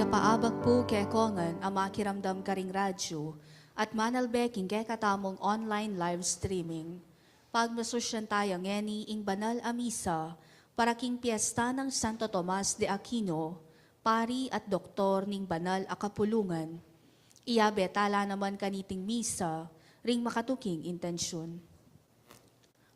Paabag po kay Kongan ang makiramdam karing radyo at manalbeking kay katamong online live streaming. Pagmasusyan tayo ngeni ing banal a misa para king piyesta ng Santo Tomas de Aquino, pari at doktor ning banal a kapulungan. Iyabetala naman kaniting misa ring makatuking intensyon.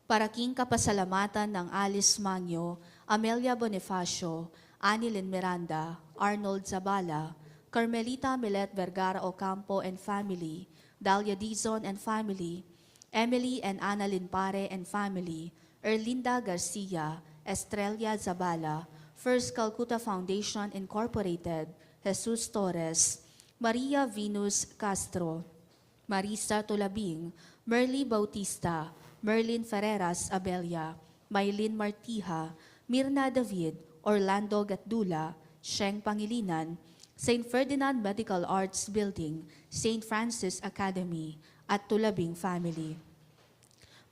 Para king kapasalamatan ng Alice Magno, Amelia Bonifacio, Anilyn Miranda, Arnold Zabala, Carmelita Milet Vergara Ocampo and family, Dalia Dizon and family, Emily and Annalyn Pare and family, Erlinda Garcia, Estrella Zabala, First Calcutta Foundation Incorporated, Jesus Torres, Maria Venus Castro, Marisa Tulabing, Merly Bautista, Merlin Ferreras Abella, Maylin Martiha, Mirna David, Orlando Gatdula, Sheng Pangilinan, St. Ferdinand Medical Arts Building, St. Francis Academy, at Tulabing Family.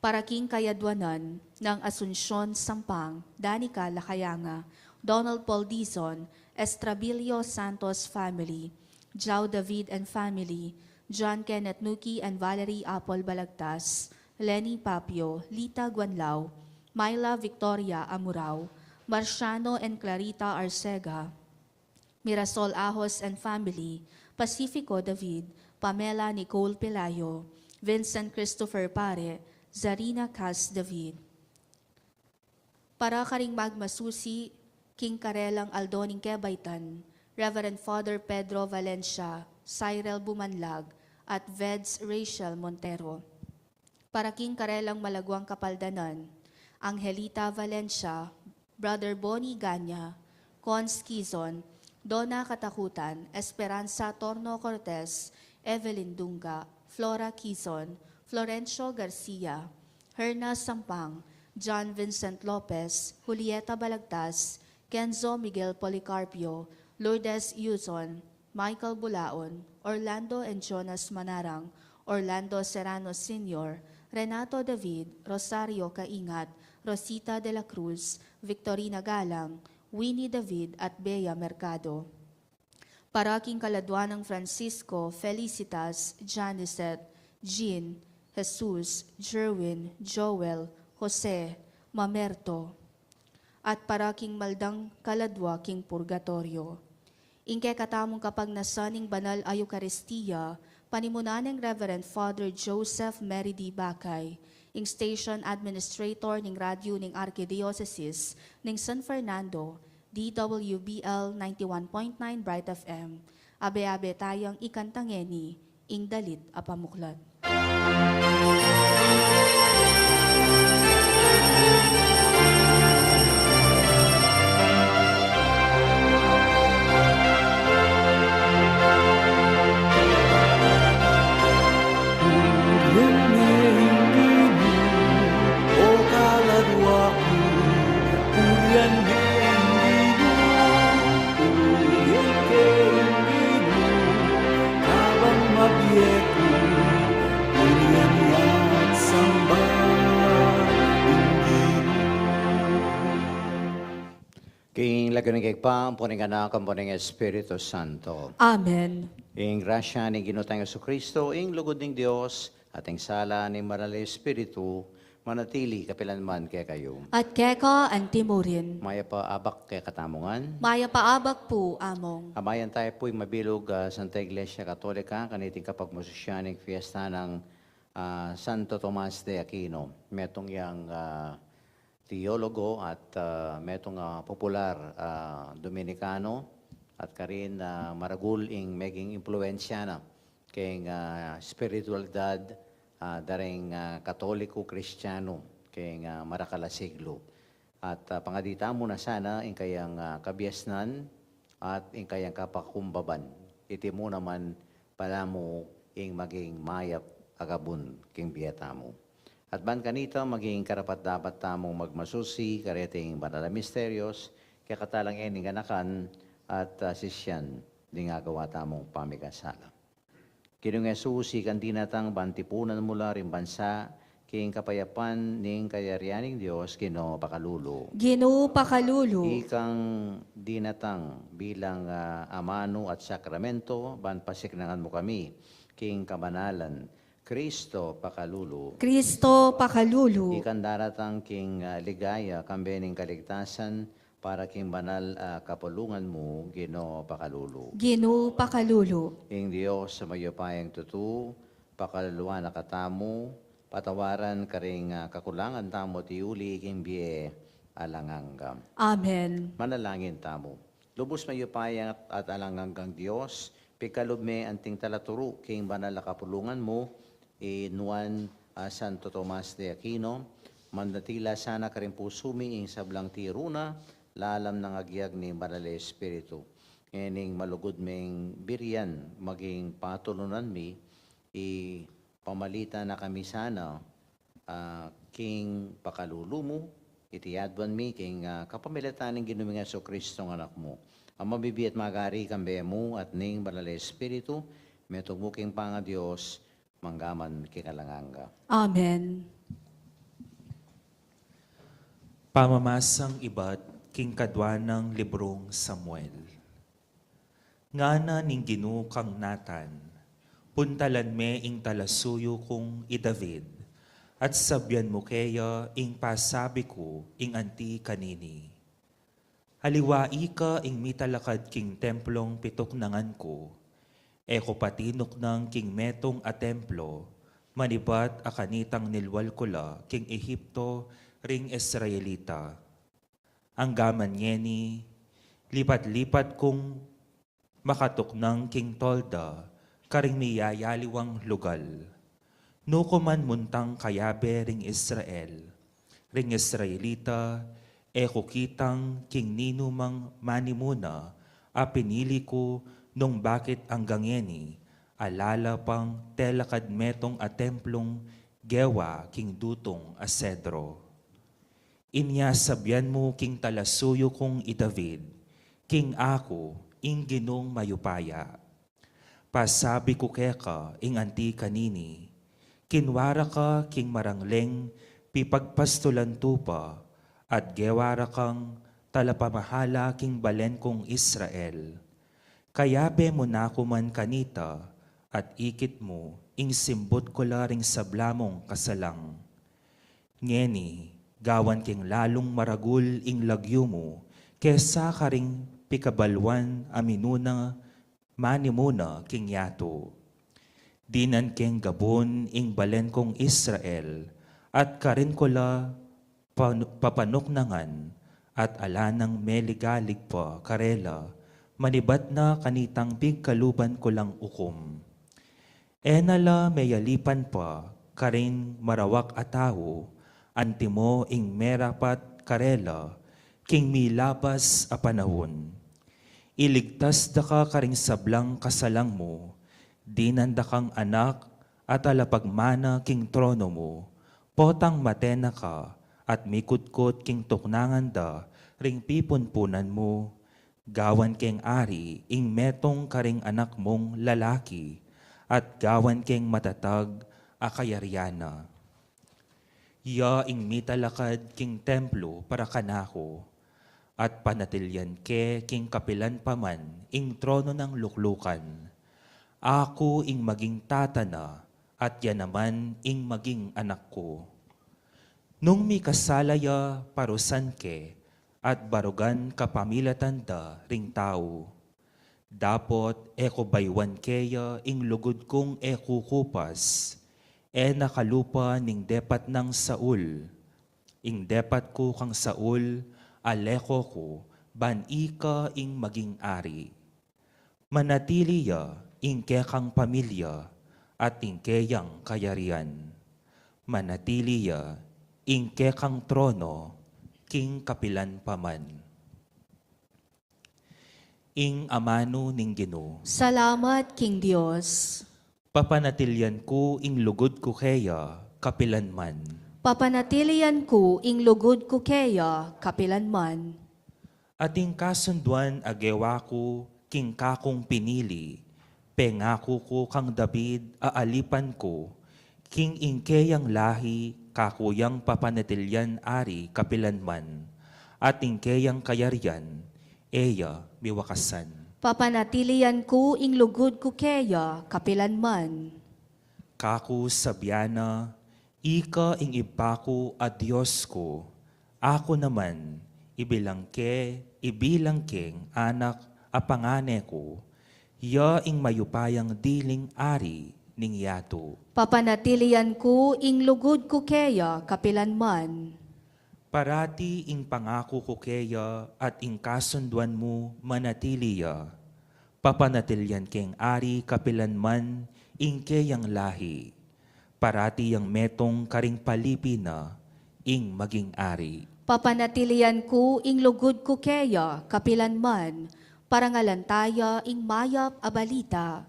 Paraking Kayadwanan ng Asunsyon Sampang, Danica Lakayanga, Donald Paul Dizon, Estrabilio Santos Family, Jao David and Family, John Kenneth Nuki and Valerie Apol Balagtas, Lenny Papio, Lita Guanlao, Myla Victoria Amurao, Marciano and Clarita Arcega, Mirasol Ahos and Family, Pacifico David, Pamela Nicole Pelayo, Vincent Christopher Pare, Zarina Cas David. Para karing magmasusi, King Karelang Aldoning Kebaitan, Reverend Father Pedro Valencia, Cyril Bumanlag, at Veds Rachel Montero. Para King Karelang Malagwang Kapaldanan, Angelita Valencia, Brother Bonnie Ganya, Cons Quizon, Donna Katakutan, Esperanza Torno Cortez, Evelyn Dunga, Flora Quizon, Florencio Garcia, Herna Sampang, John Vincent Lopez, Julieta Balagtas, Kenzo Miguel Policarpio, Lourdes Yuzon, Michael Bulaon, Orlando and Jonas Manarang, Orlando Serrano Sr., Renato David, Rosario Kaingat, Rosita de la Cruz, Victorina Galang, Winnie David at Bea Mercado. Paraking Kaladwan ng Francisco, Felicitas, Janicet, Jean, Jesus, Jerwin, Joel, Jose, Mamerto, at paraking Maldang Kaladwa King Purgatorio. Ingke katamong kapag nasaning banal ay Eucharistia, panimunan ng Reverend Father Joseph Mary D. Bacay, ing Station Administrator ng Radyo ng Archdiocese ng San Fernando, DWBL 91.9 Bright FM, abe-abe tayang ikantangeni, ing dalit apamuklat. King lagyan ng pa, puning anak, ang puning Espiritu Santo. Amen. Ing grasya ni Ginotang Jesucristo, ing lugod ng Diyos, ating sala ni Maral Espiritu, manatili kapilanman kaya kayo. At keka ang timurin. Maya pa abak kaya katamungan. Maya paabak po, among. Amayan tayo po'y mabilog Santa Iglesia Katolika, kaniting kapagmusisyaning fiesta ng Santo Tomas de Aquino. Metong yang teologo at metong popular Dominicano at karin maragul ing meging impluensya na keng spiritualidad daring Katoliko Kristiyano keng marakalasiglo. At pangadita mo na sana ing kayang kabiasnan at ing kayang kapakumbaban. Iti mo naman pala mo ing maging mayap agabun king biyeta mo. At ban kanita maging karapat dapat tamong magmasusi, kareting banal na misteryos, kaya katalang ening ganakan at sisyan, di nga gawa tamong pamikasala. Kinong Yesusi kan dinatang bantipunan mula rin bansa, king kapayapan ning kayarianing Diyos, kino pakalulo. Gino pakalulu. Ikang dinatang bilang amano at sakramento, ban pasiknangan mo kami, king kabanalan, Kristo pakalulu. Kristo pakalulu. Ikan daratang king ligaya kambening kaligtasan para king banal kapulungan mo Ginoo pakalulu. Gino pakalulu. Ing Dios sa mayupayang tutu pakaluluan na katamu patawaran karing kakulangan tamo ti uli king biye alanganggam. Amen. Manalangin tamo. Lubos mayupayang at alanganggang Dios pikalubme anting talaturu king banal na kapulungan mo inuan Santo Tomas de Aquino, mandatila sana karin po sumi ing sablang tiruna, lalam ng agyag ni Banal Espiritu. Ening malugod ming birian, maging patulunan mi, pamalita na kami sana king pakalulumo, iti adwan mi, king kapamilatan ng ginumingan so Kristong anak mo. Ang mabibi at magari kambe mo at ning balala Espiritu, metumuking panga Diyos, manggaman kikalanganga. Amen. Pamamasang iba't king kadwanang librong Samuel. Ngana ning Ginoo kang natan, puntalan me ing talasuyo kong i David, at sabyan mo kaya ing pasabi ko ing anti kanini. Haliwai ka ing mitalakad king templong pitok nangan ko, eko patinok ng king metong a templo, manibat a kanitang nilwal ko la king Ehipto ring Israelita. Ang gaman nyeni, lipat-lipat kong makatok ng king Tolda, karing miyayaliwang lugal. Nuko man muntang kayabe ring Israel, ring Israelita, eko kitang king ninumang manimuna, a pinili ko nung bakit ang gangeni, alala pang telakad metong a templong gewa king dutong a Cedro. Inya sabyan mo king talasuyo kong i David, king ako, ing Ginong mayupaya. Pasabi ko keka ing anti kanini, kinwara ka king marangleng pipagpastulan tupa, at gewara kang talapamahala king balen kong Israel. Kayabe mo na man kanita, at ikit mo ing simbot ko laring sablamong kasalang. Ngeni, gawan king lalong maragul ing lagyo mo, kesa karing pikabalwan aminuna manimuna king yato. Dinan king gabon ing balen kong Israel, at karin ko la papanuknangan, at alanang meligalig pa karela, manibat na kanitang pigkaluban ko lang ukom. Enala mayalipan pa, karin marawak atawo, antimo ing merapat karela, king milabas a panahon. Iligtas da ka karing sablang kasalang mo, dinanda kang anak at alapagmana king trono mo, potang matena ka at mikutkot king tuknangan da ring pipunpunan mo, gawan king ari ing metong karing anak mong lalaki, at gawan king matatag a kayaryana. Ya ing mitalakad king templo para kanako, at panatilyan ke king kapilan paman ing trono ng luklukan. Ako ing maging tatana, at yan naman ing maging anak ko. Nung mi kasalaya parusan ke, at barugan kapamilatan da ring tao. Dapot eko baywan keya ing lugod kong eko kupas, nakalupa ning depat ng Saul. Ing depat ko kang Saul, aleko ko, ban ika ing maging ari. Manatiliya ing kekang pamilya, at ing keyang kayarian. Manatiliya ing kekang trono, king kapilan paman. Ing amano ning Ginoo, Salamat, King Diyos. papanatilyan ko ing lugod ko kaya, kapilan man. Papanatilian ko ing lugod ko keya, kapilanman. Ating kasunduan agewa ko, king kakong pinili, pengako ko kang David aalipan ko, king ingkeyang lahi, kakuyang papanatilyan ari kapilanman, at ingkeyang kayarian, eya miwakasan. Papanatilian ko ing lugod ko keya, kapilanman. Kaku sabyana, ika ing ipako a Diyos ko, ako naman, ibilang keng anak a pangane ko, ya ing mayupayang diling ari ning yato. Papanatilian ko ing lugod ko keya, kapilanman. Parati ing pangako ko keya at ing kasunduan mo manatiliya. Papanatilyan keng ari kapilanman ing keyang lahi. Parati yang metong karing palipina ing maging ari. Papanatilian ko ing lugod ko keya, kapilanman, parangalantaya ing mayap a balita.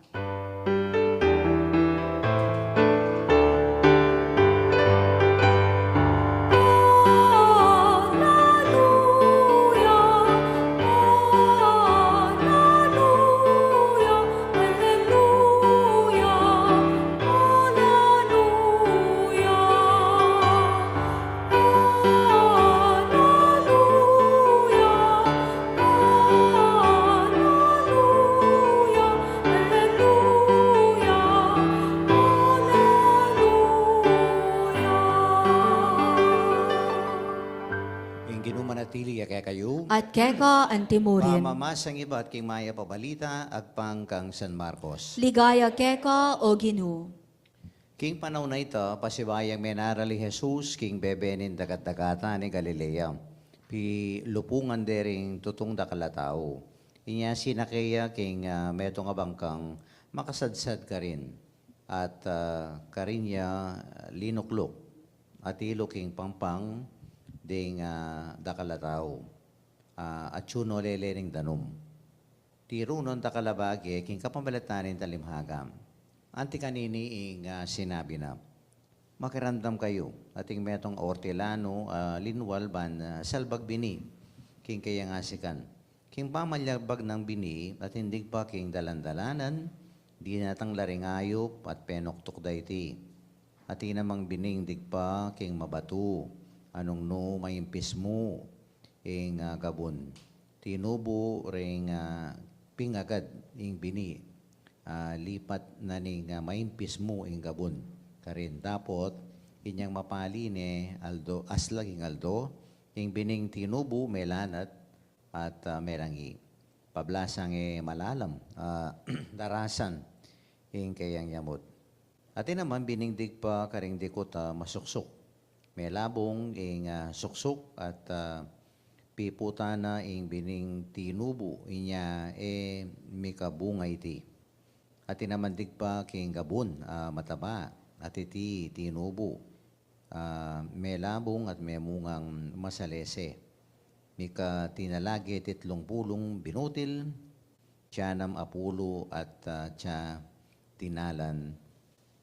At keka ang timurin. Pamamasang iba at king maya pabalita, agpang kang San Marcos. Ligaya keka o Ginoo. King panahon na ito, pasibayang menarali Jesus, king bebenin dagat-dagata ni Galilea. Pi lupungan dering tutong dakalatao. Inya sinakaya king metong abangkang makasadsad ka rin. At karinya linuklok. At ilo king pampang ding dakalatao. At suno lelening danom. Tirunon dakalabagi king kapambalatanin talimhagam. Anti kanini ing sinabi na, makiramdam kayo, ating metong ortilano, linwal ban, salbag bini, king kaya nga sikan. King pamalyabag ng bini, at hindi pa king dalandalanan, di natang laringayop at penoktok dayti. At inamang bining digpa king mabatu, anong no maimpis mo, ing gabon. Tinubo ring pingagad ing bini. Lipat na ning maimpis mo ing gabon karin. Dapot, inyang mapali ni Aldo, aslaging Aldo, ing bining tinubo, melanat, at merangi. Pablasang malalam, darasan, ing kayang yamot. At naman biningdig pa karing dikot masuksok. May labong ing suksok at piputana ing bining tinubo, inya mikabungay ti. At inamandig pa king gabon, mataba, at iti tinubo, may labong at may mungang masalese. Mika tinalagi 30 binutil, tiyanam apulo at tiya tinalan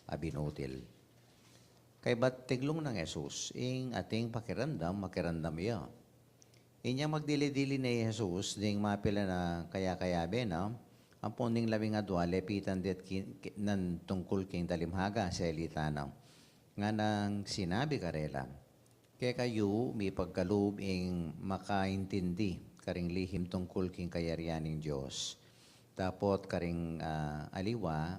abinutil. Kay ba't tiglong ng Jesus, ing ating pakiramdam, makiramdam iya. Inya magdili-dili ni Jesus, ding mapila na kaya-kayabe na, ang ponding labing adwa, lepitan dit nan tungkol king talimhaga sa elitanang. Nga nang sinabi karela, kaya kayo may pagkaloob ing makaintindi karing lihim tungkol king kayarianing Diyos. Tapot karing aliwa,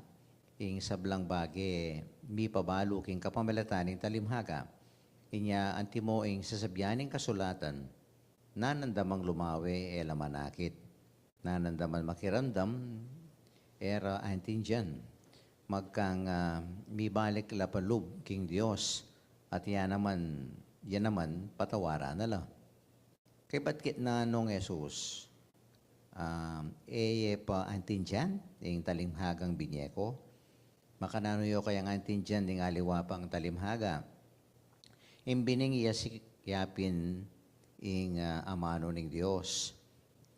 ing sablang bage, may pabalo king kapamilataning talimhaga. Inya antimo ing sasabyaning kasulatan, nanandamang lumawi lamanakit. Nanandaman makiramdam, era antin dyan. Magkang mibalik lapalub king Diyos, at yan naman patawara na lang. Kay ba't kitna nung Jesus, pa antin dyan, yung talimhagang binyeko, makanano yo kayang antin dyan, yung aliwapang talimhaga. Imbining iya sikyapin, ing amano ng Diyos.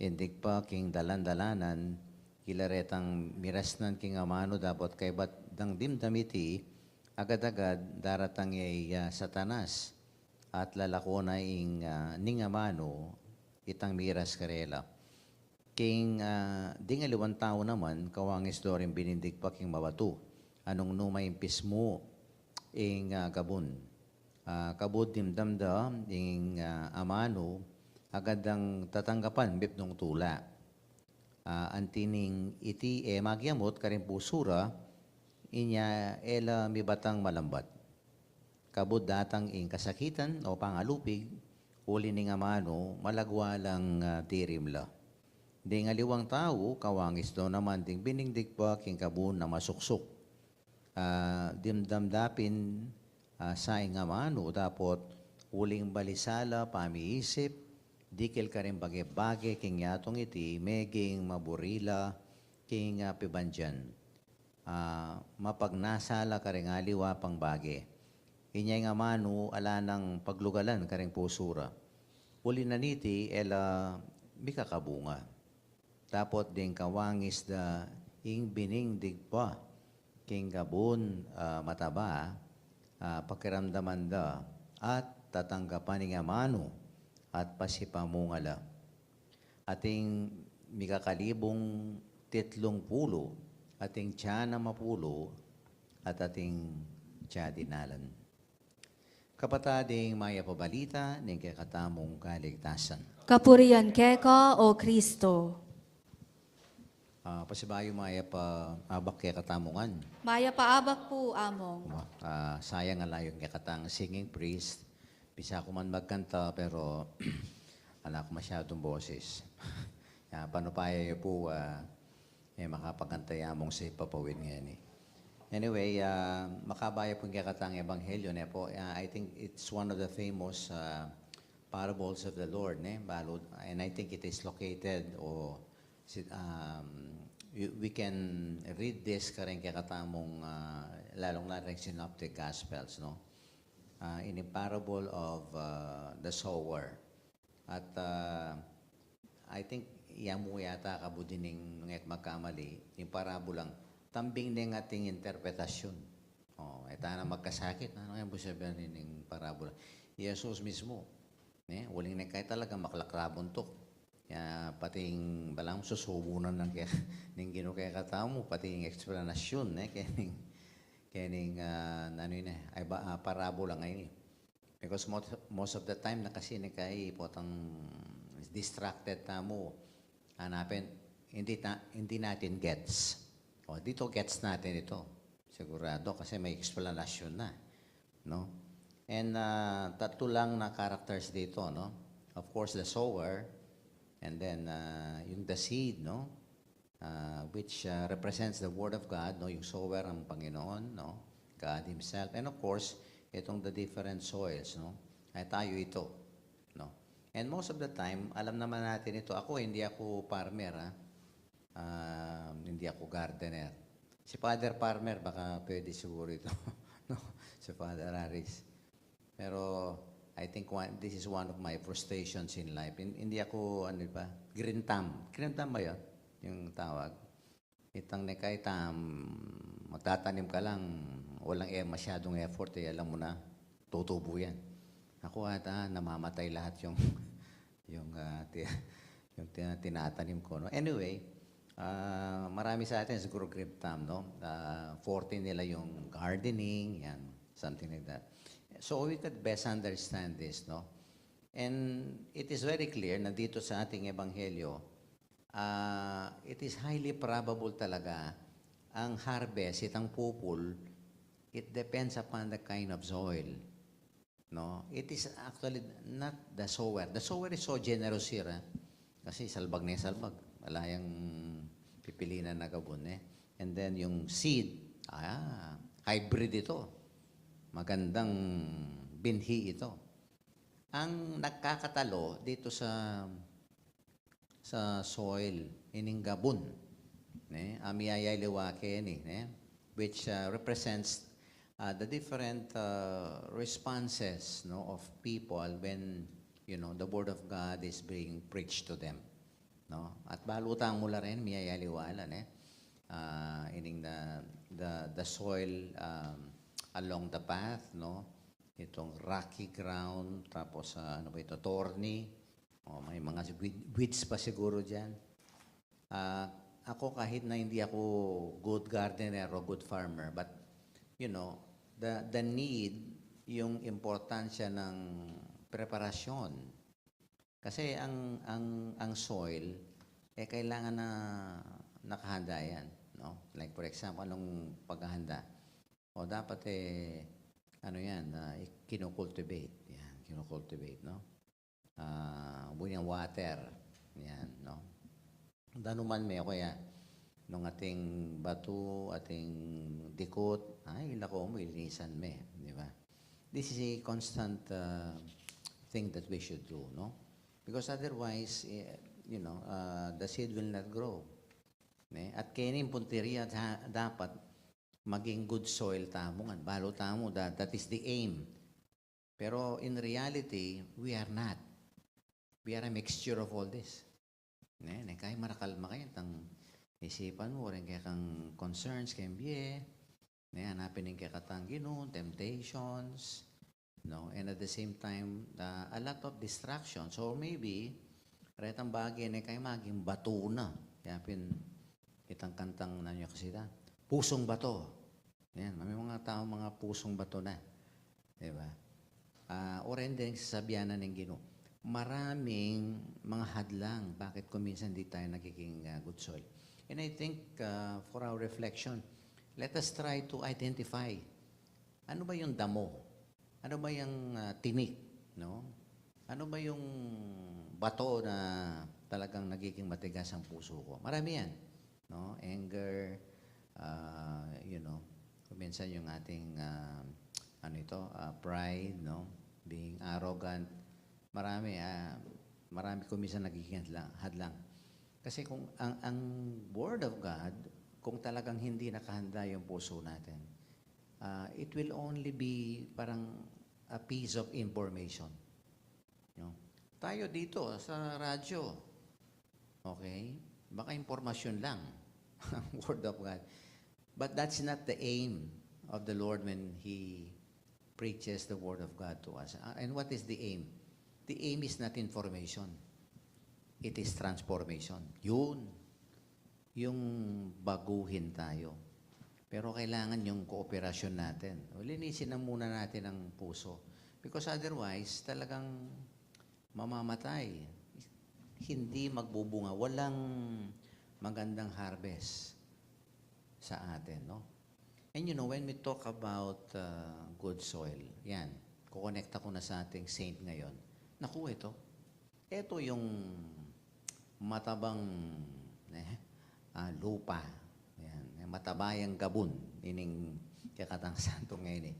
Indig pa king dalan-dalanan, kilaretang mirasnan king amano dapat kay bat dang dimdamiti, agad-agad daratang satanas at lalako na ing ning amano itang miras karela. King dingaliwan tao naman, kawangis do rin binindig pa king mabatu. Anong numaimpis mo ing gabon. Kabud dimdamda ing amano, agad ang tatanggapan bip nung tula. Antining iti magyamot karing pusura, inya ela mibatang malambat. Kabud datang ing kasakitan o pangalupig, uli ning amano, malagwa lang tirimla. Ding aliwang tao, kawangis do naman ding biningdig pa king kabun na masuksok. Dimdamdapin sa ing amano, dapot uling balisala, pamiisip, dikil ka rin bage-bage, king yatong iti, meging maburila, king pibandyan. Mapagnasala ka rin aliwa pang bage. Inyay nga manu, ala ng paglugalan ka rin pusura. Uli na niti, ela mikakabunga. Tapot din kawangis da, ing bining digpa, king gabon mataba, pakiramdaman da, at tatanggapan nga manu, at pasipamungala. Ating mikakalibong 30, ating tiyan na mapulo, at ating tiya dinalan. Kapatading maya pabalita, ning kakatamong kaligtasan. Kapurian keka o Kristo. Pasibayo maya pa abak kaya katamungan. Maya paabak po, among. Sayang nga layong kaya katang singing priest. Bisa ko man magkanta, pero Anak masyadong boses. Panupaya niyo po, makapagantaya mong sa ipapawid ngayon eh. Anyway, makabaya po kakatang ebanghelyo ne po. I think it's one of the famous parables of the Lord, ne? Balod, and I think it is located o we can read this kareng kakatamong lalong na rin synoptic gospels, no? In a parable of the sower. At I think yamu yata kabudining nget magkamali, yung parabolang tambing ning ating interpretasyon. Ito na magkasakit. Ano yung sabihin ng parabola? Jesus mismo. Waling na kayo talaga maklakrabon to. Pating balang susubunan ng gino kaya katao mo, pating explanasyon, kaning parabola ngayon. Because most of the time na kasi ni kay potang distracted mo, hanapin, hindi natin gets. Dito gets natin ito. Sigurado kasi may explanation na. No? And tatlo lang na characters dito, no? Of course, the sower, and then yung the seed, no? Which represents the Word of God, no? Yung sower ang Panginoon, no? God Himself. And of course, itong the different soils, no? Ay tayo ito, no? And most of the time, alam naman natin ito. Hindi ako farmer, hindi ako gardener. Si Father Farmer, baka pwede siguro ito. No? Si Father Aris. Pero I think this is one of my frustrations in life. Hindi ako, green thumb. Green thumb ba yun? Yung tawag. Itang nekay magtatanim ka lang, walang masyadong effort, alam mo na, tutubo yan. Ako namamatay lahat yung tinatanim ko. No? Anyway, marami sa atin siguro grip thumb, no? 40 nila yung gardening, yan, something like that. So we could best understand this, no? And it is very clear na dito sa ating ebanghelyo, it is highly probable talaga ang harvest, itang pupul, it depends upon the kind of soil. No? It is actually not the sower. The sower is so generous here. Kasi salbag na yung salbag. Wala yung pipilinan na gabon. And then yung seed, hybrid ito. Magandang binhi ito. Ang nagkakatalo dito sa soil, ining gabon. Amiyayay liwake which represents the different responses, no, of people when the word of God is being preached to them, no? At balutang mula rin miyayaliwalan ining the soil along the path, no? Itong rocky ground, tapos ito, thorny, may mga weeds pa siguro diyan. Ako kahit na hindi ako good gardener o good farmer, but the need, yung importansya ng preparasyon. Kasi ang soil, kailangan na nakahanda yan. No? Like for example, anong paghahanda? Dapat kinocultivate. Yan, kinocultivate, no? Bunyang water. Yan, no? Danuman may kaya nung ating bato, ating dikot, ilako mo, ilinisan me, di ba? This is a constant thing that we should do, no? Because otherwise, the seed will not grow. At kainin punteriya dapat maging good soil tamungan, balo tamo, that is the aim. Pero in reality, we are not. We are a mixture of all this. Kaya marakalma kayo, tang isipan mo, rin kaya kang concerns, kaya biye, hanapin ng kaya katang temptations, no? And at the same time, a lot of distractions. So maybe, retang bagay na kayo maging bato na. Kaya itang kantang nanyo kasi pusong bato. Yan, may mga tao mga pusong bato na. Diba? O rin din sasabihan na ng Ginoo. Maraming mga hadlang bakit kuminsan di tayo nagiging good soil. And I think for our reflection, let us try to identify ano ba yung damo? Ano ba yung tinik? No? Ano ba yung bato na talagang nagiging matigas ang puso ko. Marami yan. No? Anger, kung minsan yung ating, pride, no? Being arrogant. Marami kung minsan nagiging hadlang. Kasi kung ang Word of God, kung talagang hindi nakahanda yung puso natin, it will only be parang a piece of information. Tayo dito sa radyo, okay? Baka impormasyon lang ang Word of God. But that's not the aim of the Lord when He preaches the Word of God to us. And what is the aim? The aim is not information. It is transformation. Yun. Yung baguhin tayo. Pero kailangan yung kooperasyon natin. Linisin na muna natin ang puso. Because otherwise, talagang mamamatay. Hindi magbubunga. Walang magandang harvest sa atin, no? And when we talk about good soil, yan, kukonekta ko na sa ating saint ngayon. Naku, ito yung matabang lupa. Yan, matabayang gabon, ining kakatang santo ngayon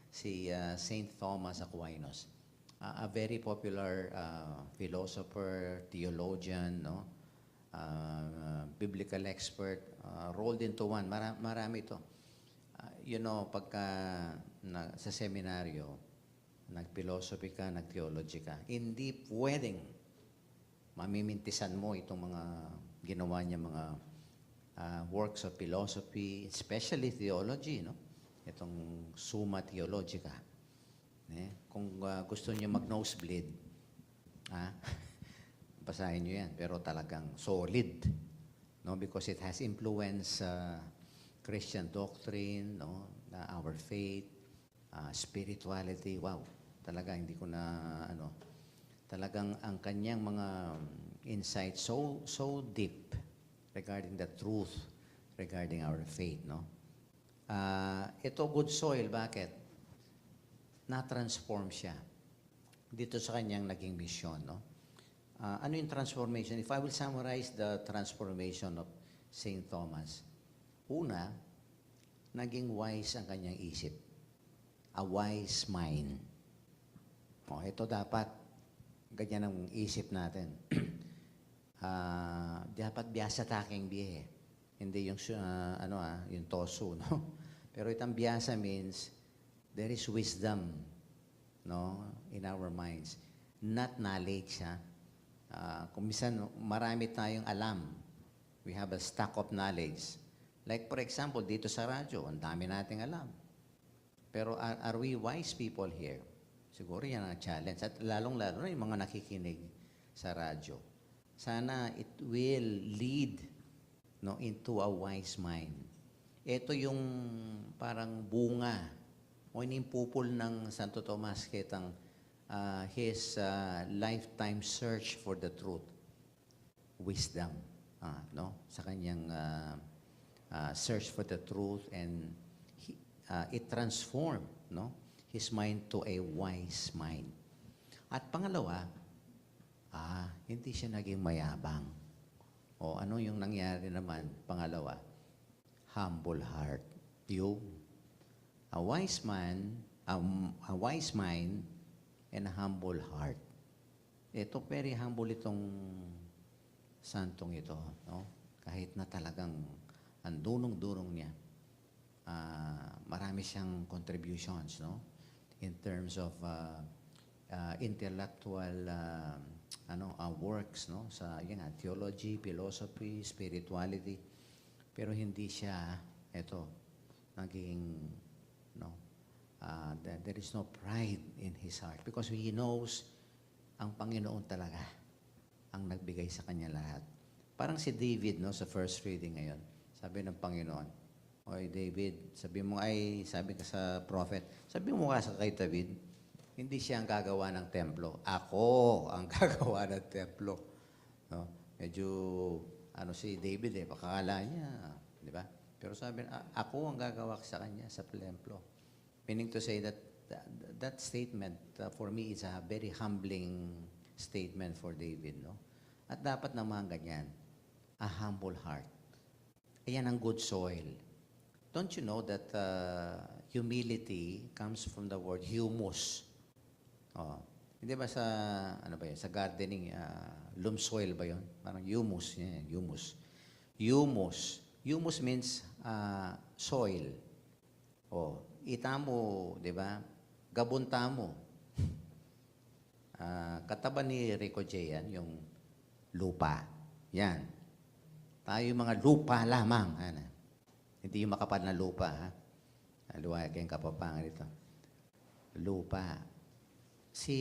si Saint Thomas Aquinas. A very popular philosopher, theologian, no? Biblical expert, rolled into one. Marami ito. Pagka sa seminaryo, nag-philosophy ka, nag-theology ka, hindi pwedeng mamimintisan mo itong mga ginawa niya, mga works of philosophy, especially theology, no? Itong Summa Theologica. Kung gusto niyo mag-nosebleed, basahin niyo yan. Pero talagang solid, no? Because it has influence Christian doctrine, no? Our faith, spirituality. Wow, talaga hindi ko na talagang ang kanyang mga insights so deep regarding the truth regarding our faith, no? Ito good soil, bakit? Na-transform siya dito sa kanyang naging mission, no? Ano yung transformation? If I will summarize the transformation of Saint Thomas, una, naging wise ang kanyang isip. A wise mind. Ito dapat, ganyan ang isip natin. Dapat biyasa taking bihe. Hindi yung, yung tosu, no? Pero itang biyasa means, there is wisdom, no? In our minds. Not knowledge, ha? Kung minsan, marami tayong alam. We have a stock of knowledge. Like for example, dito sa radyo, ang dami nating alam. Pero are we wise people here? Siguro yan ang challenge. At lalong-lalo na yung mga nakikinig sa radyo. Sana it will lead, no, into a wise mind. Ito yung parang bunga o inimpupul ng Santo Tomas kitang his lifetime search for the truth. Wisdom, no? Sa kanyang search for the truth, and it transformed, no, his mind to a wise mind. At pangalawa, hindi siya naging mayabang. O ano yung nangyari naman? Pangalawa, humble heart. A wise man, a wise mind, and a humble heart. Ito, very humble itong santong ito, no? Kahit na talagang ang dunong-dunong niya, marami siyang contributions, no? In terms of intellectual works, no? Sa theology, philosophy, spirituality. Pero hindi siya, naging, there is no pride in his heart because he knows ang Panginoon talaga ang nagbigay sa kanya lahat. Parang si David, no, sa first reading ngayon. Sabi ng Panginoon, "Oy David, sabi ka sa prophet, sabi mo ka sa kay David, hindi siya ang gagawa ng templo. Ako ang gagawa ng templo." No? Medyo, si David, pakakala niya, di ba? Pero sabi, ako ang gagawa sa kanya sa templo. Meaning to say that statement for me is a very humbling statement for David, no? At dapat naman ganyan, a humble heart. Ayan ang good soil. Don't you know that humility comes from the word humus? Oh, hindi ba sa ano ba 'yan? Sa gardening, loam soil ba 'yon? Parang humus, yan, humus. Humus. Humus means soil. Oh, itamo, 'di ba? Gabunta mo. Kataban ni Rico J. yan, yung lupa. Yan. Tayo mga lupa lamang. Ano? Hindi yung makapal na lupa. Ha? Luwag yung kapapangan ito. Lupa. Si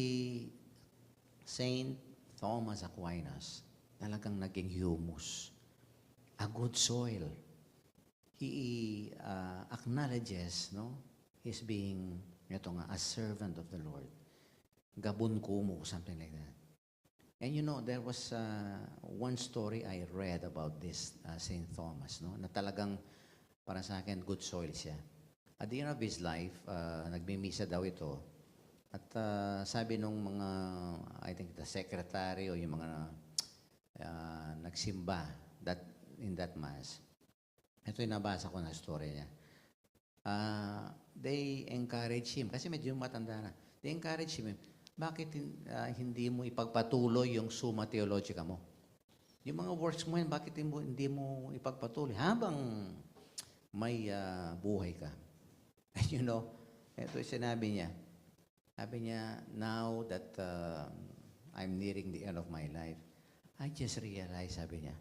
Saint Thomas Aquinas, talagang naging humus. A good soil. He acknowledges, no, his being, ito nga, a servant of the Lord. Gabon kumo, something like that. And you know, there was one story I read about this Saint Thomas, no, na talagang, para sa akin, good soil siya. At the end of his life, nagmimisa daw ito. At sabi nung mga, I think the secretary o yung mga nagsimba in that mass, ito yung nabasa ko na story niya. They encourage him, kasi medyo matanda na, they encourage him, bakit hindi mo ipagpatuloy yung Summa Theologica mo? Yung mga works mo yan, bakit hindi mo ipagpatuloy? Habang may buhay ka. And you know, ito yung sinabi niya. Sabi niya, now that I'm nearing the end of my life, I just realized, sabi niya,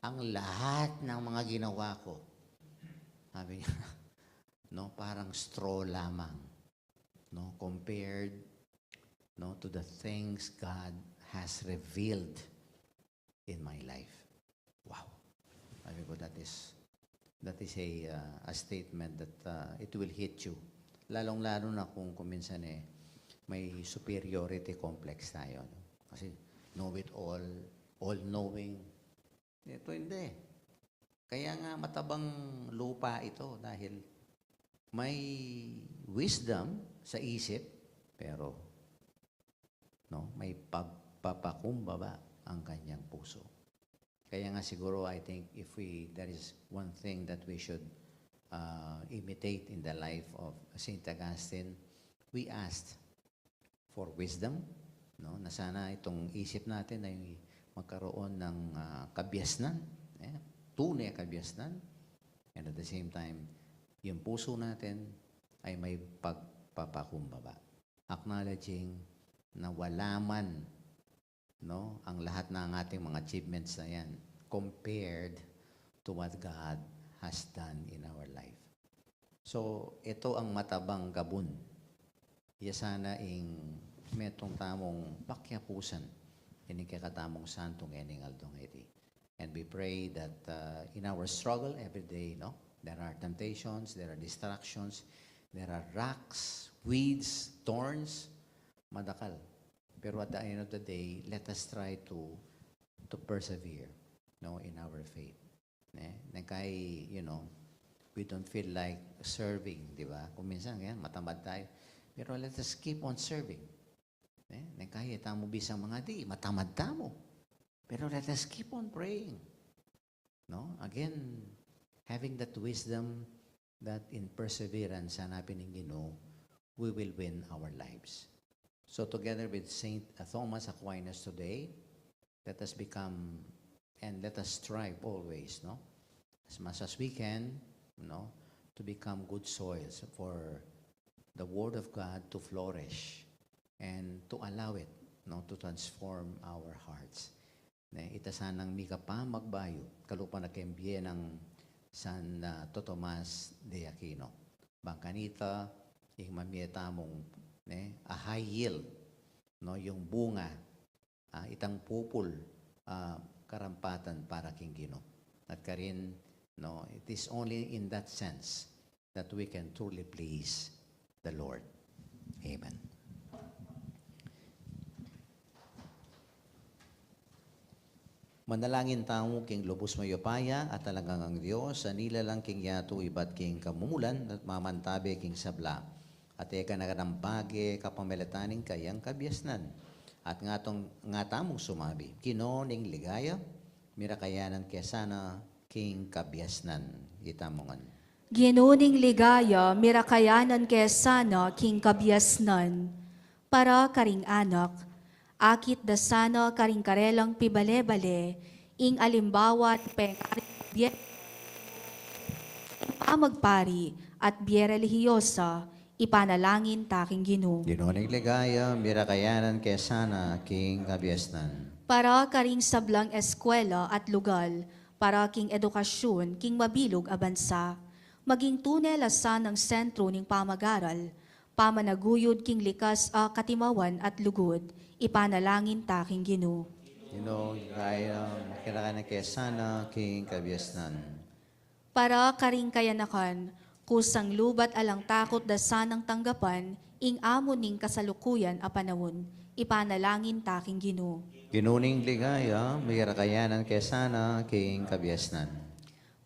ang lahat ng mga ginawa ko, sabi niya, no, parang straw lamang, no, compared, no, to the things God has revealed in my life. Wow. Sabi ko, that is a statement that it will hit you. Lalong-lalo na kung minsan may superiority complex tayo. No? Kasi know it all knowing. Ito hindi. Kaya nga matabang lupa ito dahil may wisdom sa isip, pero no, may pagpapakumbaba ang kanyang puso. Kaya nga siguro, I think, there is one thing that we should imitate in the life of St. Augustine, we asked for wisdom, no? Na sana itong isip natin ay magkaroon ng kabyasnan, tunay kabyasnan, and at the same time, yung puso natin ay may pagpapakumbaba. Acknowledging na wala man, no, ang lahat ng ating mga achievements na yan compared to what God has done in our life. So, ito ang matabang gabon. Iya sana metong tamong pakyapusan ining kakatamong santong ening aldong iti. And we pray that in our struggle every day, no, there are temptations, there are distractions, there are rocks, weeds, thorns, madakal. Pero at the end of the day, let us try to persevere, no, in our faith. Kay, you know, we don't feel like serving, di ba? Kung minsan, matamad tayo. Pero let us keep on serving. Kaya tamo bisang mga di, matamad tamo. Pero let us keep on praying. No? Again, having that wisdom that in perseverance, hanapin ng Ginoo, we will win our lives. So together with Saint Thomas Aquinas today, let us become and let us strive always, no, as much as we can, no, to become good soils for the Word of God to flourish and to allow it, no, to transform our hearts. Ita sanang mika pa magbayo, kalupa na kembye ng San Tomas de Aquino. Bangkanita, yung mamieta mong a high yield, no, yung bunga, itang pupul, karampatan para king Ginoo. At karin, no, it is only in that sense that we can truly please the Lord. Amen. Manalangin tayo king lubos mayopaya at talagang ang Diyos, anila lang king yato ibat king kamumulan at mamantabe king sabla. At eka nagadambage kapamelataning kayang kabyasnan. at nga tamong sumabi, kinoning ligaya, mirakayanan kesana, king kabiasnan, itamongan. Ginuning ligaya, mirakayanan kesana, king kabiasnan, para karing anak, akit dasana karing karelang pibale-bale, ing alimbawat pengari amagpari at biere lihiyosa, ipanalangin taking Ginoo. Kinoning ligaya, mirakayanan kesana, king kabiasnan. Para karing sablang eskwela at lugal, para king edukasyon, king mabilog a bansa, maging tunay lasan ng sentro ning pamagaral, pamanaguyod king likas a katimawan at lugod, ipanalangin taking Ginoo. Kinoning ligaya, mirakayanan kesana, king kabiasnan. Para karing kayanakan, kusang lubat alang takot dasan ng tanggapan, ing amo ning kasalukuyan a panahon, ipanalangin taking Ginoo. Kinuning ligaya, mirakayanan kesana, king kabiasnan.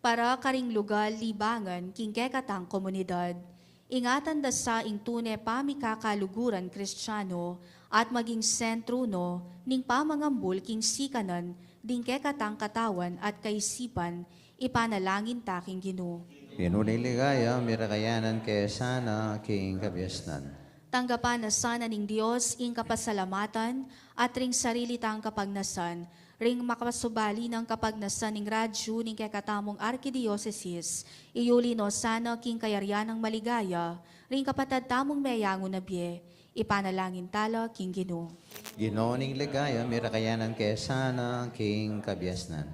Para karing lugal libangan, king kekatang komunidad, ingatan dasa ing tune pamikakaluguran Kristiyano, at maging sentro no, ning pamangambul king sikanan, ding kekatang katawan at kaisipan, ipanalangin taking Ginoo. Kinuning ligaya, mirakayanan kesana, king kabiasnan. Tanggapan na sana ning Dios ing kapasalamatan at ring sarili tang kapagnasan, ring makasubali ng kapagnasan ning radyo ning kekatamong Arkidiyosesis, iyuli no sana king kayaryan ng maligaya, ring kapatad tamong mayango na biye, ipanalangin tala king Ginoo. Ginoning ligaya, mirakayanan kesana, king kabiasnan.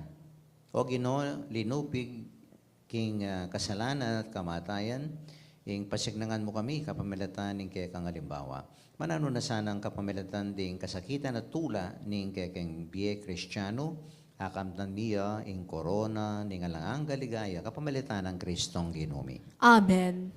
O Ginoo, linupig king kasalanan at kamatayan, ing pasignangan mo kami kapamilatan ning kekang halimbawa. Manano na sana ang kapamilatan ding kasakitan at tula ning kekeng biye Kristiyano, akamtan niya ing korona ning alangang galigaya kapamilatan ng Kristong Ginumi. Amen.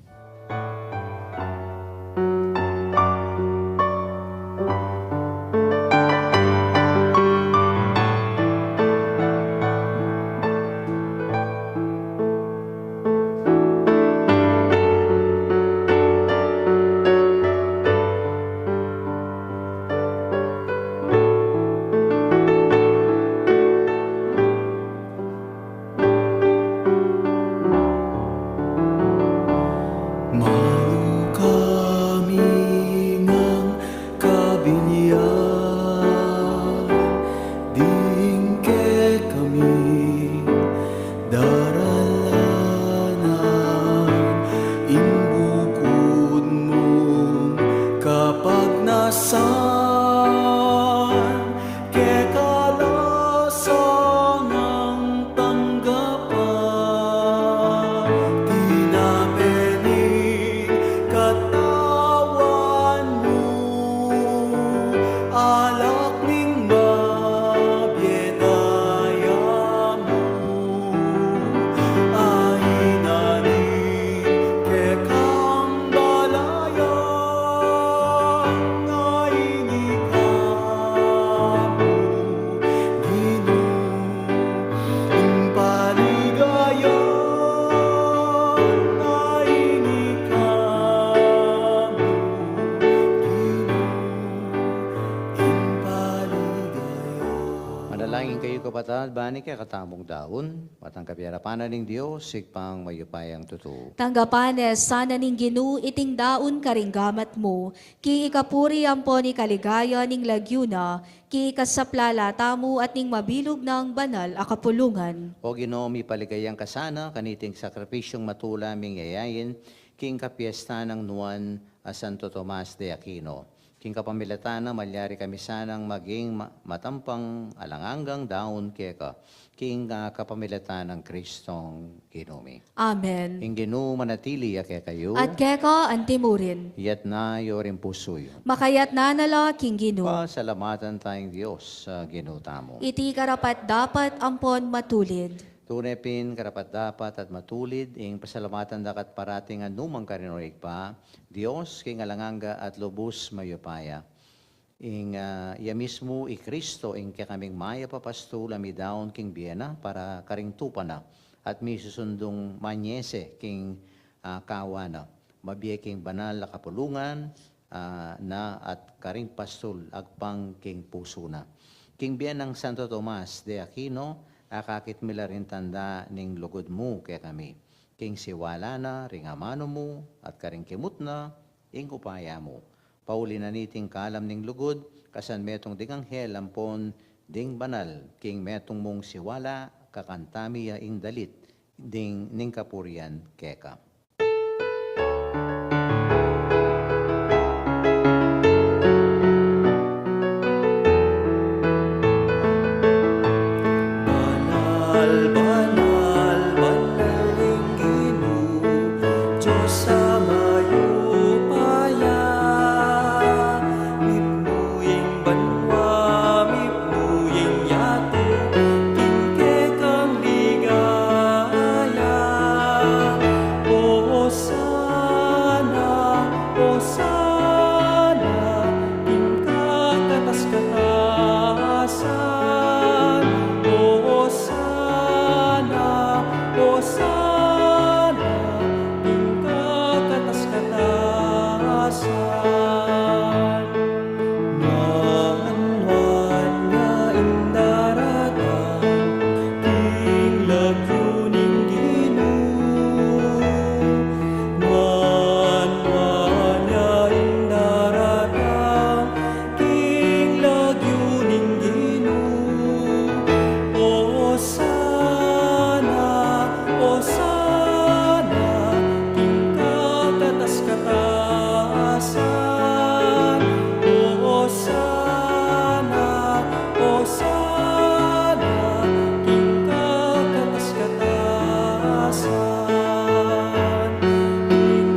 Manalangin kayo kapatid, bani kaya katamong daon, matang kapiyarapanan ng Diyos, sigpang mayupayang totoo. Tanggapanes, sana ning Ginoo iting daon karing gamat mo, ki ikapuri ampo ni kaligaya ning lagyuna, ki ikasaplala tamo at ning mabilog ng banal a kapulungan. O Ginoo, mi paligayang kasana, kaniting sakripisyong matula ming yayayin, king kapiesta ng nuwan a Santo Tomas de Aquino. King kapamilatan na malyari kami sanang maging matampang alanganggang daon keka. King kapamilatan ng Kristong Ginumi. Amen. King Ginoo manatili kaya kayo. At keka antimurin, Yat na yorin pusoyo. makayat na nala king Ginoo. Pasalamatan tayong Diyos sa ginutamo. Iti karapat dapat ampon matulid. Tunay pin, karapat dapat at matulid, ing pasalamatan dakat parating anumang karinorig pa, Diyos, king alanganga at lubos mayupaya. Ing iya mismo, i Kristo, ing kaya kaming maya papasto, lami daon king biyena, para karing tupana, at mi susundong manyese, king kawana. Mabiye king banal na kapulungan, na at karing pastol agpang king puso na. King biyan ng Santo Tomas de Aquino, akakit mila rin tanda ning lugod mo kaya kami. King siwala na, ring amano mo, at karing kimut na, ing upaya mo. Pauli na niting kalam ning lugod, kasan metong ding anghel ampon ding banal, king metong mong siwala, kakantami ya ing dalit, ding ning kapurian keka. Banal, banal, banal Ginoo, Diyos sa mayupaya. Mipnuying banwa, mipnuying yato, kingke kang ligaya. O sana, kingkakatas-katasan. O sana, kingkakatas-katasan. Nganwan nga indaratan, king laguning Ginoo. Nganwan nga indaratan, king laguning Ginoo. O sana, kingkakatas-katasan. O sana, kingkakatas-katasan.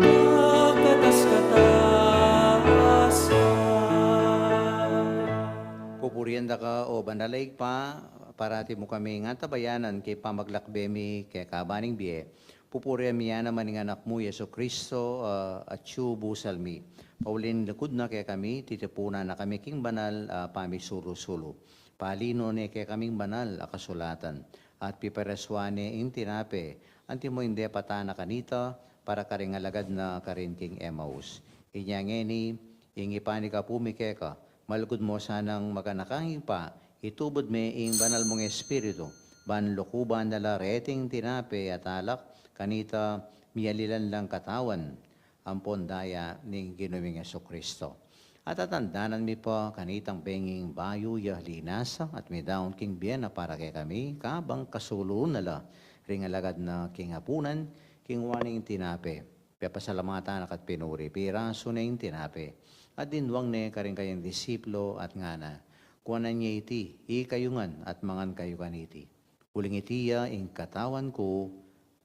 Kingkakatas-katasan. Pupurienda ka o banalaig pa, parati mo kami nga tabayanan kay pamaglakbemi kay kabaning biye. Pupurian miya naman ng anak mo, Yeso Kristo, at siyo busalmi. Paulin likod na kay kami, titipunan na kami king banal, pamisuro-sulo. Palino ni kay kaming banal, akasulatan. At pipereswane ing tinape, anti mo hindi patana kanita, para karing alagad na karin king Emmaus. Inyangeni, ing ipani ka pumike ka, malugod mo sanang maganakangin pa, itubod me ing banal mong espiritu, banlukuban nala reting tinape at alak, kanita miyalilan lang katawan, ang pondaya ning ginuming Kristo. At atandanan mi po kanitang benging bayo ya linasa at mi daon king bien na para kay kami, kabang kasulo nala, ring alagad na king hapunan, king waning tinape, papasalamatan at pinuri, piraso na yung tinape. At dinwang ne karing kayang disiplo at ngana, kuwanan niya iti, ikayungan at mangan kayo kaniti. Uling itiya ing katawan ko,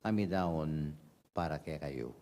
amidaon para kay kayo.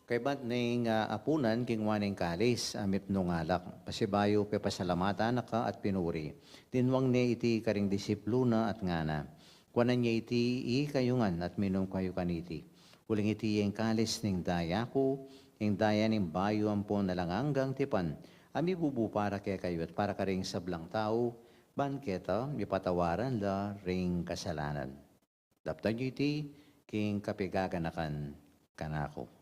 Kay ba't ning apunan king waning kalis amip nung alak. Pasibayo pe pasalamatan naka at pinuri. Dinwang ne iti karing disipluna at ngana. Kuwanan niya iti ikayungan at minom kayo kaniti. Uling iti yung kalis ning daya ko, ing daya ning bayo ampon nalanganggang tipan. Ami bubu para kay kayo at para karing sablang tao, banketa, ipatawaran la ring kasalanan. Daptan niyo iti king kapigaganakan kanako.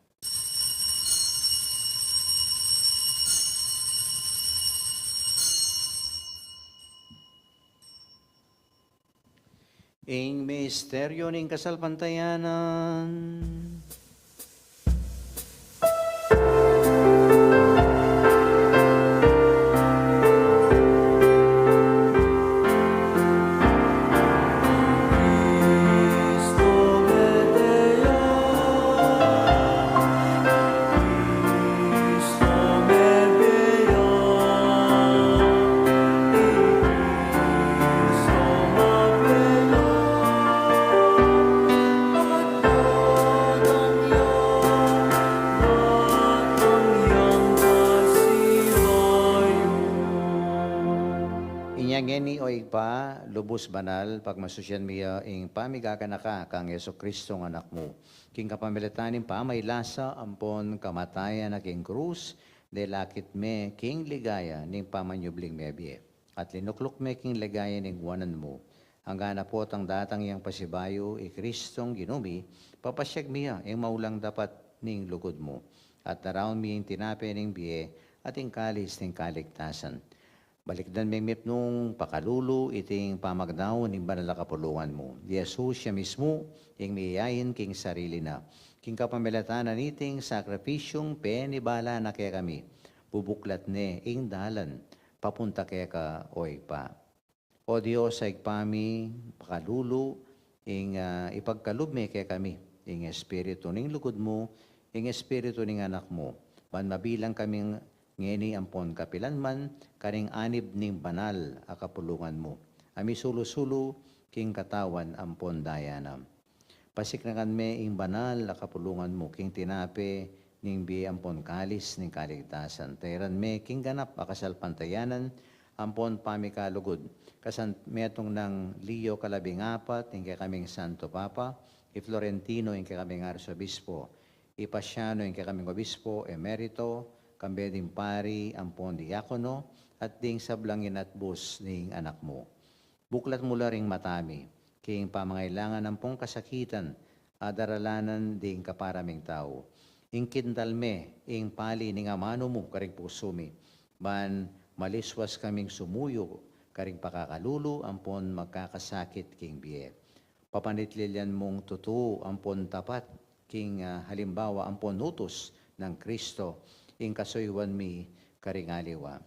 Ing misteryo ning kasalpantayanan. Cristo Medea, Cristo Medea, Cristo Medea, Inyangeni o igpa, lubos banal, pagmasusyan miya ing pamigaganaka kang Yeso Kristo ng anak mo. King kapamilitanin pa, may lasa, ampon, kamatayan na king krus, de lakit me, king ligaya, ning pamanyubling mebye. At linukluk me king ligaya ning wanan mo. Hanggang na po ang datang iyang pasibayo, Kristong ginumi, papasyag miya, maulang dapat ning lugod mo. At naraon mi yung tinape ning biye, at yung kalis ning kaligtasan. Balikdan may mip nung pakalulu, iting pamagdaw ning banal na kapulungan mo. Di Jesus siya mismo, yung miyayin king sarili na. King kapamilatanan iting sakripisyong penibala na kaya kami. Bubuklat ne, ing dalan, papunta kaya ka, oy pa. O Diyos, sa igpami, pakalulu, ing ipagkalubme kaya kami, ing espiritu ning lugod mo, ing espiritu ning anak mo, ban mabilang kaming ngeni ampon kapilanman, kaning anib ning banal a kapulungan mo. Ami sulu-sulu, king katawan ampon dayanam. Pasiknakan me ing banal a kapulungan mo, king tinape ning bi ampon kalis ning kaligtasan. Teran me king ganap akasal pantayanan, ampon pamikalugod. Kasan metong ng Leo kalabing apat, ing kaming Santo Papa, Florentino ing kaming Arsobispo, Ipasiano ing kaming Obispo, Emerito, kambeding pari, ampon diakono, at ding sablangin at bus ning anak mo. Buklat mula ring matami, king pamangailangan ng pong kasakitan, adaralanan ding kaparaming tao. Ing kindalme, ing pali ning amano mo, karing pusumi, ban maliswas kaming sumuyo, karing pakakalulu, ampon magkakasakit king biye. Papanitlilian mong tutu, ampon tapat, king halimbawa, ampon nutos ng Kristo, ing kasuywan mi karing aliwa.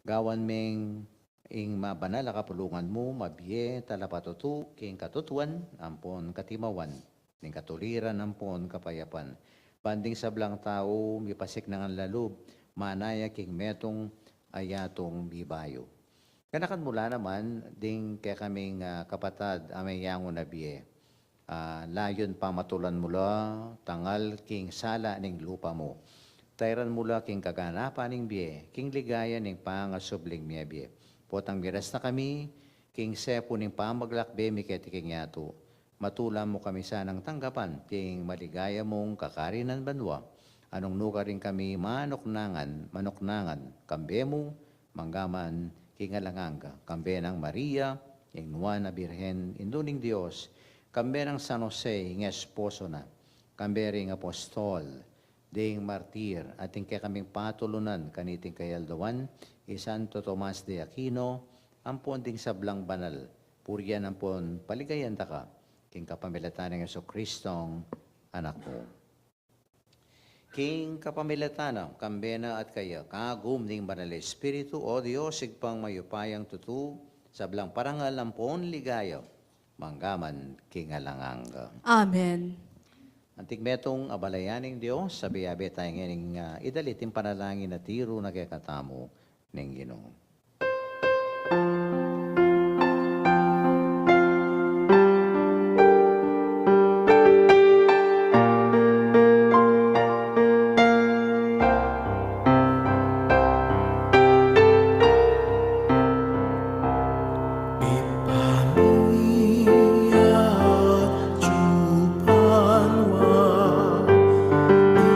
Gawan ming ing mabanal a kapulungan mo, mabiye, talapatutu, king katutuan, ampon katimawan, ning katuliran, ampon kapayapan. Banding sablang tao, mipasik nangan lalub, manaya king metong ayatong bibayo. Kanakan mula naman, ding kaya kaming kapatad, amay yango na biye. Layon pamatulan mula, tangal king sala ning lupa mo. Tayran mula king kaganapan ning biye, king ligaya ning pangasubling miya biye. Potang miras na kami, king sepo ning pamaglakbe mi king yato. Matulam mo kami sanang tanggapan, king maligaya mong kakarinan banwa. Anong nuka rin kami manoknangan, kambe mo, manggaman, king alanganga, kambe ng Maria, ing Nuana Birhen, induning Diyos, kambe ng San Jose, ing esposo na, kambe ring apostol, ding martir, ating kaya kaming patulunan, kaniting kayaldawan, Santo Tomas de Aquino, ampon ding sablang banal, puryan ampon paligayan ka, king kapamilatan ng Jesucristong anak mo. King kapamilatan, kambena at kaya, kagum ning banal Espiritu, o Diyos, sigpang mayupayang tutu, sablang parangal ampon ligayo, manggaman king alanganga. Amen. Antik metong abalayaning Diyos, sabi-abe tayo ngayon idalitin panalangin na tiro na kaya katamo ng Ginoo.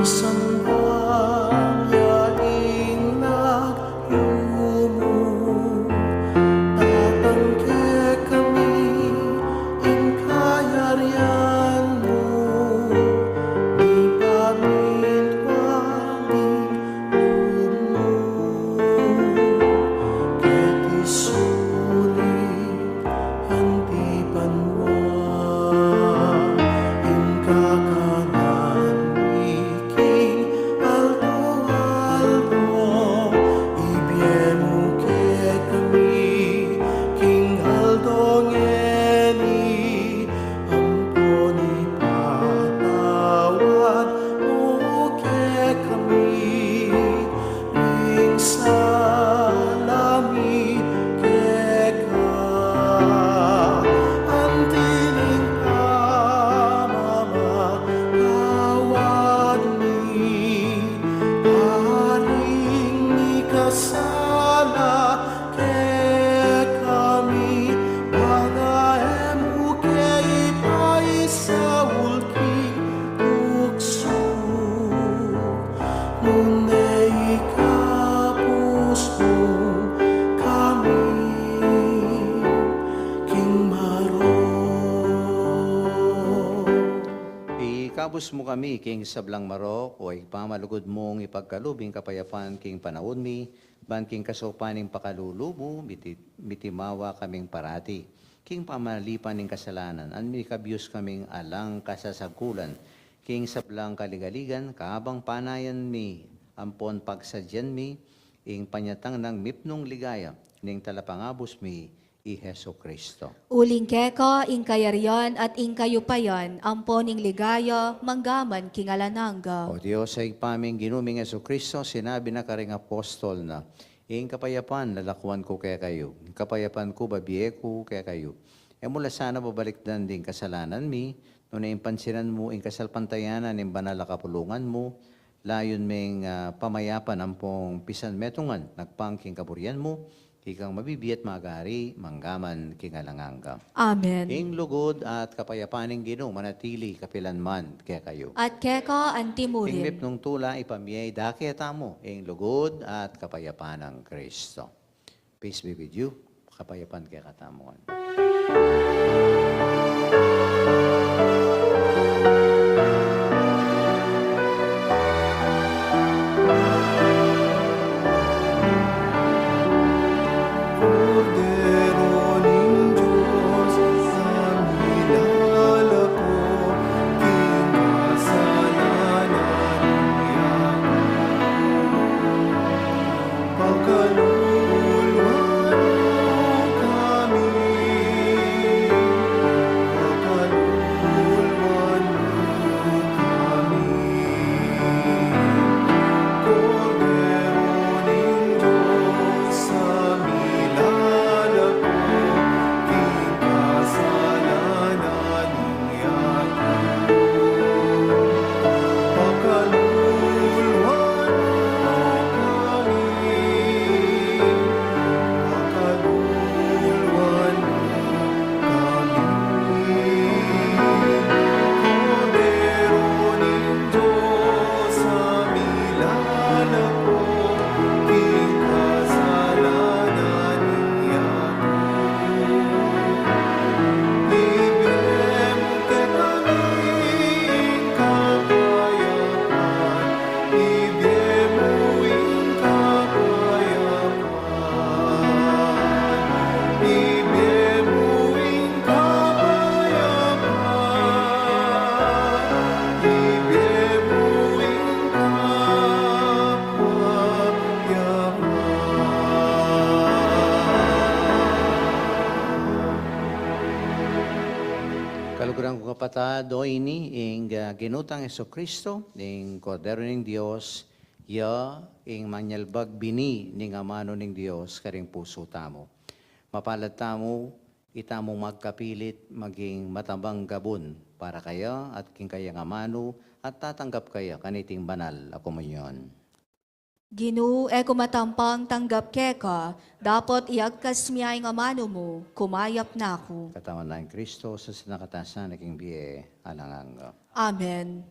Isang bagyaing nagyumo Ipangabos mo kami, king sablang marok, o ipamalugod mong ipagkalubing kapayapaan king panahon mi, ban king kasopaning pakalulubo, mitimawa kaming parati. King pamalipan ning kasalanan, an mi kabyus kaming alang kasasagulan, king sablang kaligaligan, kaabang panayan mi, ampon pagsadyan mi, ing panyatang ng mipnong ligaya, ning talapangabos mi, i Heso Kristo. Uling keka, ing kayaryan at ing kayupayan, amponing ligaya, manggaman kingalananga. O Diyos, sa ipaming ginuming Heso Kristo, sinabi na karing apostol na, ing kapayapan, lalakuan ko kaya kayo. Ing kapayapan ko, babiye ko kaya kayo. E mula sana babaliktad din kasalanan mi, no na impansinan mo, ing kasalpantayanan, ing banal na kapulungan mo, layon ming pamayapan ampong pisan metungan, nagpangking kaburian mo, ikang mabibiyat magari, manggaman kingalanganga. Amen. Ing lugod at kapayapaning Ginoo manatili kapilanman kaya kayo. At keka, Ing antimurin. mipnong tula ipamiyay daketa mo, ing lugod at kapayapaan ng Kristo. Peace be with you. Kapayapaan kaya katamuan. Cordero ning Diyos, ang nilalako, kinasalanan niya. Pagkaluluwan mo kami, pagkaluluwan mo kami. Cordero ning Diyos, sa milalako, king kasalanan niyako. Pagkaluluwan mo kami, pagkaluluwan mo kami. Cordero ning Diyos, sa milalako, king kasalanan niyako. Ibigay mo kay kaming kapayapaan, ibigay mo ing kapayapaan, ibigay mo ing kapayapaan, ibigay mo ing kapayapaan. Kaluguran ko kapatado ini ing ginutang Heso Kristo, ing Kordero ning Dios, ya ing manyalbag bini ning amano ning Dios karing puso tamo. Mapalad tamo, itamong magkapilit maging matambang gabon para kaya at king kayang amano at tatanggap kaya kaniting banal a komunyon. Ginu, e kumatampang tanggap keka, dapat iagkas miya ang amano mo, kumayap na ako. Katawan na Kristo sa sinakatasan naging biye alanganga. Amen.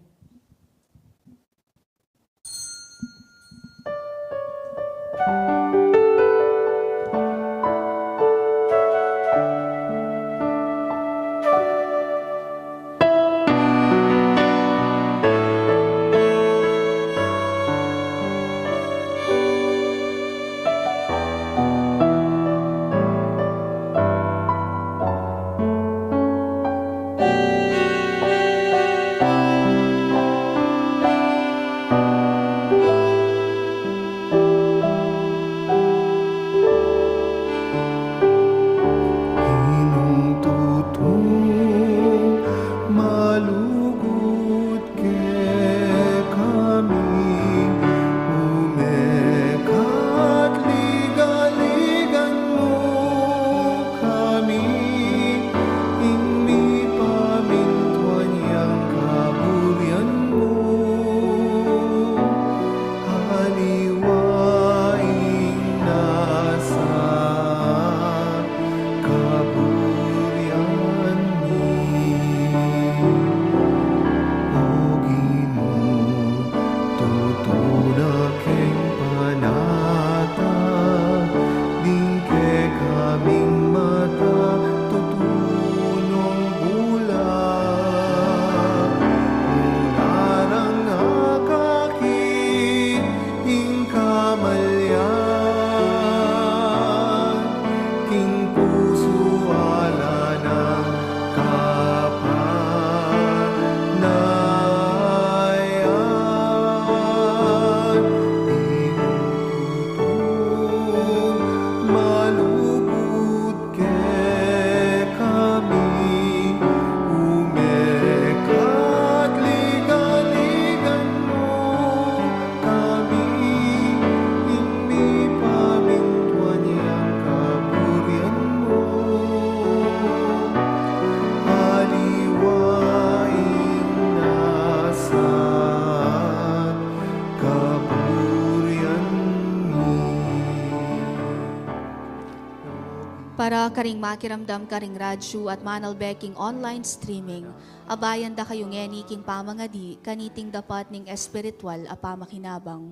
Para karing makiramdam karing radyo at manalbeking online streaming, abayan da kayo ngeni king pamangadi, kaniting dapat ning espiritual a pamakinabang.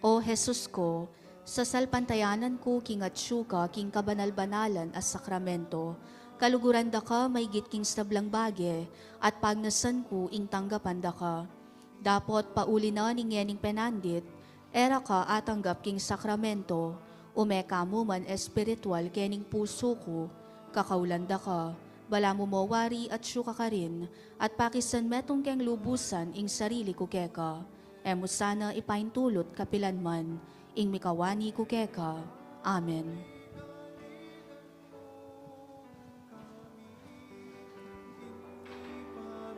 O Jesus ko, sa salpantayanan ko king atsyuka king kabanal-banalan as sakramento, kaluguran da ka may king stablang bage, at pagnasan ko ing tanggapan da ka. Dapot pauli na ning ngening penandit, era ka atanggap king sakramento, umeka mo man espiritual kening puso ko, kakaulanda ka, bala mo mawari at syuka ka rin, at pakisan metong keng lubusan ing sarili ko keka, emo sana ipaintulot kapilan man, ing mikawani ko keka. Amen.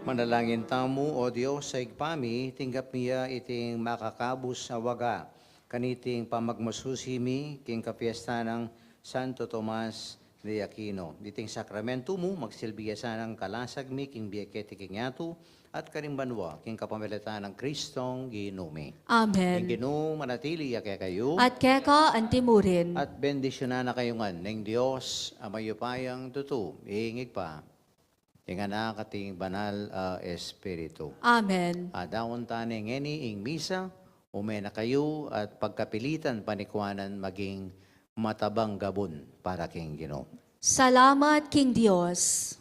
Manalangin tamo, O Diyos, sa igpami, tinggap niya iting makakabus sa waga, kaniting pamagmasusimi, king kapiesta ng Santo Tomas de Aquino. Diting sakramento mo, magsilbiya sanang kalasag mi, king biyaketi king yato, at karimbanwa, king kapamilita ng Kristong Ginumi. King Amen. Ginoo, manatili ya kaya kayo, At keka antimurin. at bendisyonan na kayo nga, ng Diyos, amayupayang tutu, iingig pa, ing anak ating banal espiritu. Amen. Adawon taning ngeni ing misa, umena kayo at pagkapilitan panikwanan maging matabang gabon para king Ginoo. Salamat, King Dios.